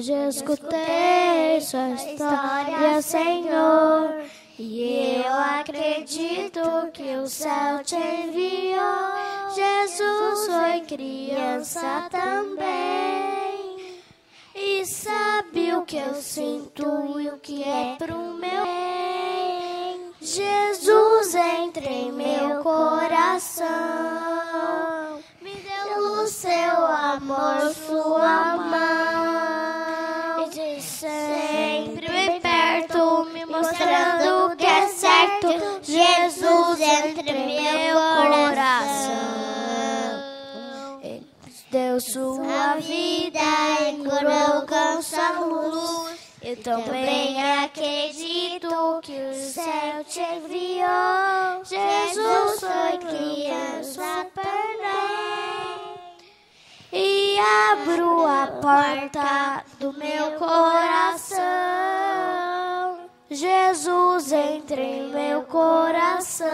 Hoje eu escutei sua história, Senhor, e eu acredito que o céu te enviou. Jesus foi criança também e sabe o que eu sinto e o que é pro meu bem. Jesus entra em meu coração, me deu o seu amor, sua mão, e de sempre bem perto, me mostrando o que é certo. Jesus entra em meu coração. Ele deu sua vida e curou com sua luz. Eu também acredito que o céu te enviou. Jesus foi criança também e abro a porta do meu coração. Jesus entra em meu coração,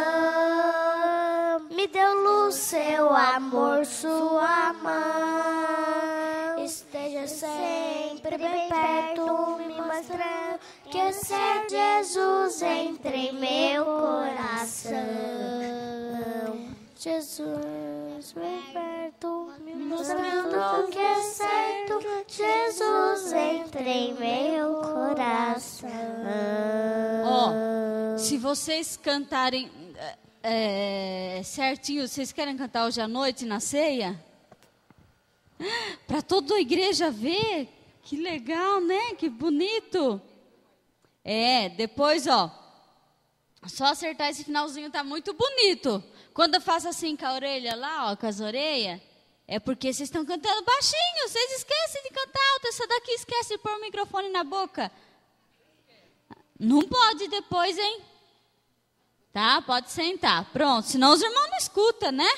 me deu luz, seu amor, sua mão. Esteja sempre bem perto, me mostrando que o Senhor Jesus entra em meu coração. Jesus bem perto, me mostrando o que é certo. Jesus entra em meu coração. Se vocês cantarem certinho, vocês querem cantar hoje à noite na ceia? Para toda a igreja ver. Que legal, né? Que bonito. Depois, só acertar esse finalzinho tá muito bonito. Quando eu faço assim com a orelha lá, com as orelhas, é porque vocês estão cantando baixinho. Vocês esquecem de cantar alto. Essa daqui esquece de pôr o microfone na boca. Não pode depois, hein? Tá? Pode sentar. Pronto. Senão os irmãos não escutam, né?